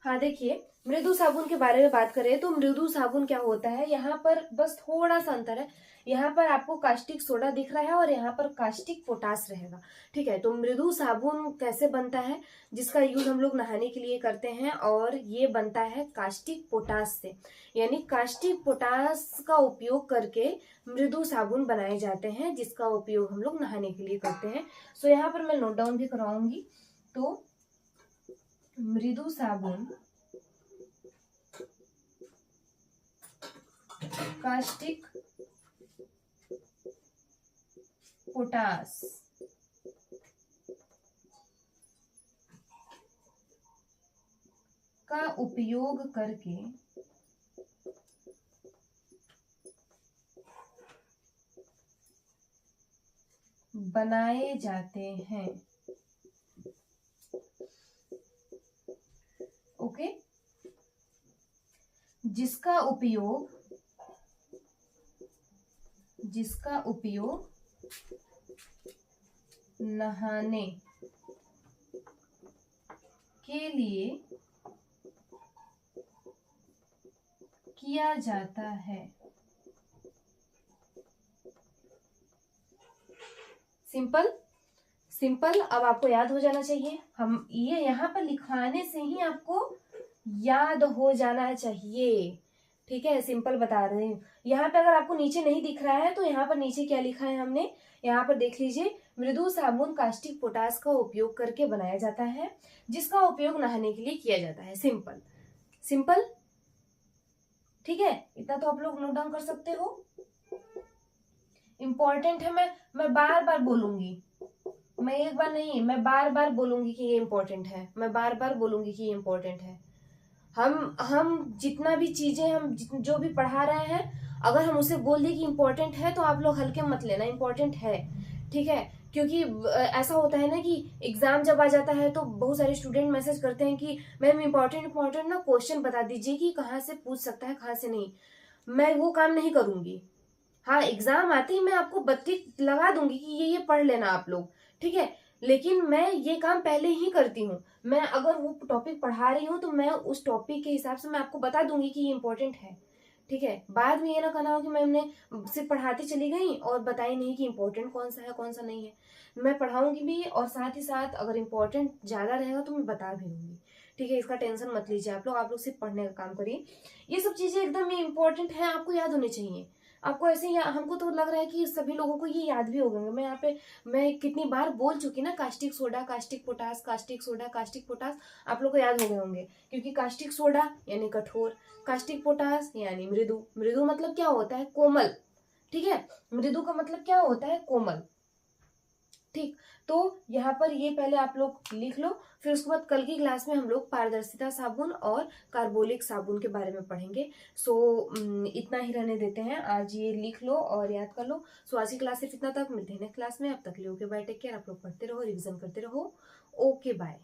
हाँ देखिए, मृदु साबुन के बारे में बात करें तो मृदु साबुन क्या होता है, यहाँ पर बस थोड़ा सा अंतर है। यहाँ पर आपको कास्टिक सोडा दिख रहा है और यहाँ पर कास्टिक पोटास रहेगा। ठीक है, तो मृदु साबुन कैसे बनता है, जिसका यूज हम लोग नहाने के लिए करते हैं, और ये बनता है कास्टिक पोटास से। यानी कास्टिक पोटास का उपयोग करके मृदु साबुन बनाए जाते हैं, जिसका उपयोग हम लोग नहाने के लिए करते हैं। सो यहाँ पर मैं नोट डाउन भी करवाऊंगी। तो मृदु साबुन कास्टिक पोटास का उपयोग करके बनाए जाते हैं। ओके, जिसका उपयोग नहाने के लिए किया जाता है। सिंपल। अब आपको याद हो जाना चाहिए, हम ये यहाँ पर लिखवाने से ही आपको याद हो जाना चाहिए। ठीक है, सिंपल बता रही हूँ। यहाँ पे अगर आपको नीचे नहीं दिख रहा है तो यहाँ पर नीचे क्या लिखा है हमने, यहाँ पर देख लीजिए, मृदु साबुन कास्टिक पोटास का उपयोग करके बनाया जाता है, जिसका उपयोग नहाने के लिए किया जाता है। सिंपल। ठीक है, इतना तो आप लोग नोट डाउन कर सकते हो। इम्पोर्टेंट है, मैं बार बार बोलूंगी, मैं एक बार नहीं, मैं बार बार बोलूंगी कि ये इम्पोर्टेंट है, मैं बार बार बोलूंगी कि ये इम्पोर्टेंट है। हम जितना भी चीजें हम जो भी पढ़ा रहे हैं, अगर हम उसे बोल दें कि इम्पोर्टेंट है तो आप लोग हल्के मत लेना, इम्पोर्टेंट है। ठीक है, क्योंकि ऐसा होता है ना कि एग्जाम जब आ जाता है तो बहुत सारे स्टूडेंट मैसेज करते हैं कि मैम इम्पोर्टेंट ना क्वेश्चन बता दीजिए कि कहाँ से पूछ सकता है, कहाँ से नहीं। मैं वो काम नहीं करूंगी। हाँ, एग्जाम आते ही मैं आपको बत्ती लगा दूंगी कि ये पढ़ लेना आप लोग। ठीक है, लेकिन मैं ये काम पहले ही करती हूँ। मैं अगर वो टॉपिक पढ़ा रही हूँ तो मैं उस टॉपिक के हिसाब से मैं आपको बता दूंगी कि ये इम्पोर्टेंट है। ठीक है, बाद में ये ना कहना हो कि मैम ने सिर्फ पढ़ाती चली गई और बताई नहीं कि इम्पोर्टेंट कौन सा है कौन सा नहीं है। मैं पढ़ाऊंगी भी और साथ ही साथ अगर इम्पोर्टेंट ज्यादा रहेगा तो मैं बता भी दूंगी। ठीक है, इसका टेंशन मत लीजिए आप लोग सिर्फ पढ़ने का काम करिए। ये सब चीजें एकदम ही इम्पोर्टेंट है, आपको याद होनी चाहिए। आपको ऐसे ही हमको तो लग रहा है कि सभी लोगों को ये याद भी हो गए। मैं यहाँ पे मैं कितनी बार बोल चुकी ना, caustic soda caustic potash, caustic soda caustic potash, आप लोग को याद हो गए होंगे। क्योंकि कास्टिक सोडा यानी कठोर, कास्टिक पोटास यानी मृदु। मृदु मतलब क्या होता है, कोमल। ठीक है, मृदु का मतलब क्या होता है, कोमल। ठीक, तो यहाँ पर ये पहले आप लोग लिख लो, फिर उसके बाद कल की क्लास में हम लोग पारदर्शिता साबुन और कार्बोलिक साबुन के बारे में पढ़ेंगे। सो इतना ही रहने देते हैं, आज ये लिख लो और याद कर लो। सो आज की क्लास सिर्फ इतना तक, मिलते हैं नेक्स्ट क्लास में। अब तक लिए ओके बाय, टेक केयर। आप लोग पढ़ते रहो, रिविजन करते रहो। Okay bye.